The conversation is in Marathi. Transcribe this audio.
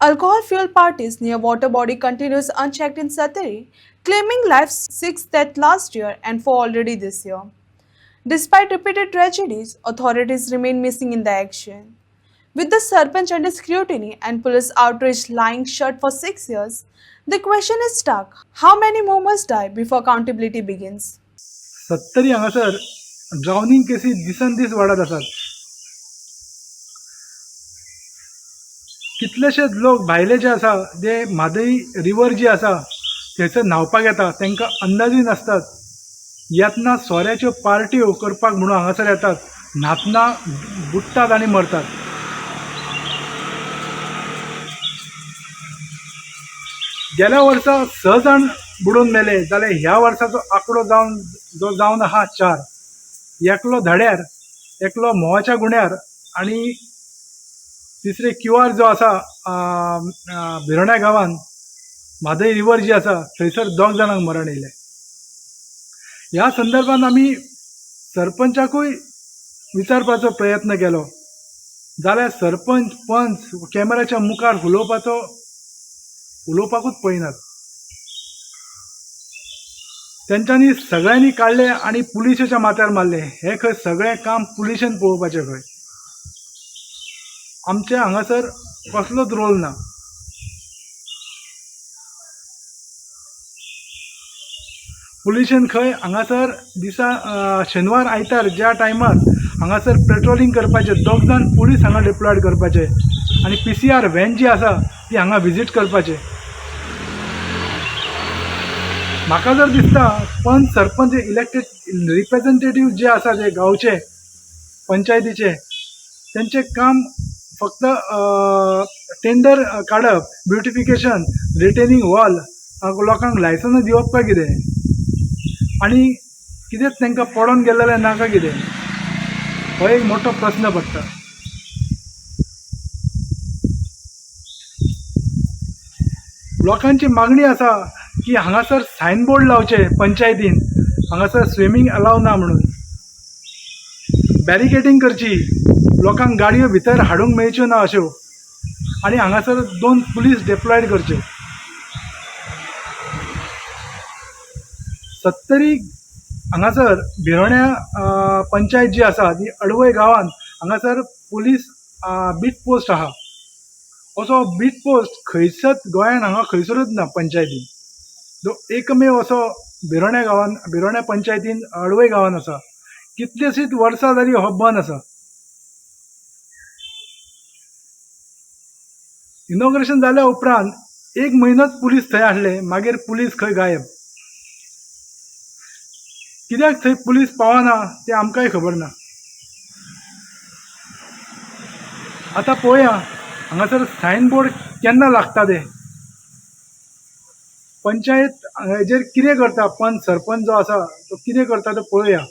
Alcohol-fueled parties near water body continues unchecked in Satari, claiming life's sixth death last year and four already this year. Despite repeated tragedies, authorities remain missing in the action. With the Sarpanch under scrutiny and police outrage lying shut for 6 years, the question is stuck. How many more must die before accountability begins? 70 हांगासर ड्रावनींग केसी दिसान दीस वाडत आसात. कितलेशेच लोक भायले जे आसा जे म्हादई रिवर जी आसा थंयसर न्हांवपाक येता तांकां अंदाजूय नासतात. येतना सोऱ्याच्यो पार्ट्यो करपाक म्हणून हांगासर येतात, न्हातना बुडटात आनी मरतात. गेल्या वर्सा 6 जाण बुडून मेले जाल्यार ह्या वर्साचो आंकडो जावन आहा 4. एकलो धड्यार, एकलो मोवाच्या गुण्यार आनी तिसरे क्यूआर जो आसा भिरोण्या गांवांत म्हादई रिवर जी आसा थंयसर 2 जाणांक मरण येयलें. ह्या संदर्भात आमी सरपंचाकूय विचारपाचो प्रयत्न केलो जाल्यार सरपंच पंच कॅमेराच्या मुखार उलोवपाकूच पळयनात. तेंच्यांनी सगळ्यांनी काडले आनी पुलिशेच्या माथ्यार मारले. हे खंय सगळें काम पुलिशेन पळोवपाचें खंय. आमचे हांगासर कसलोच रोल ना. पुलिशेन खंय हांगासर दिसा शेनवार आयतार ज्या टायमार हांगासर पेट्रोलिंग करपाचें 2 जाण पुलीस हांगा डिप्लॉयड करपाचे आनी PCR व्हॅन जी आसा ती हांगा विजीट करपाचे. म्हाका जर दिसता पंच सरपंच इलेक्टेड रिप्रेझेंटेटिव्ह जे आसा जे गांवचे पंचायतीचे तेंचें काम फक्त टेंडर काडप, ब्युटिफिकेशन, रिटेनिंग वॉल, लोकांक लायसन्स दिवप काय कितें आनी कितेंच तांकां पडोन गेलेलें ना काय कितें, हो एक मोठो प्रश्न पडटा. लोकांची मागणी आसा की हांगासर सायनबोर्ड लावचे पंचायतीन, हांगासर स्विमींग अलाव ना म्हणून, बॅरिकेडिंग करची, लोकांक गाडयो भितर हाडूंक मेळच्यो ना अश्यो, आनी हांगासर 2 पुलीस डिप्लॉयड करचे. 70 हांगासर भिरोण्या पंचायत जी आसा ती अडवय गांवांत हांगासर पुलीस बीट पोस्ट आहा. असो बीट पोस्ट खंयच्याच गोंयान हांगा खंयसरूच ना पंचायतीन. एकमेव असो भिरोण्या पंचायतीन अडवय गांवांत आसा. कितलीशींच वर्सां जाली हो बंद आसा. इनॉग्रेशन जाल्या उपरांत 1 म्हयनोच पुलीस थंय आसले, मागीर पुलीस खंय गायब. कित्याक थंय पुलीस पावना तें आमकांय खबर ना. आतां पळोवया हांगासर सायनबोर्ड केन्ना लागता ते. पंचायत हेजेर कितें करता, पंच सरपंच जो आसा तो कितें करता तो पळोवया.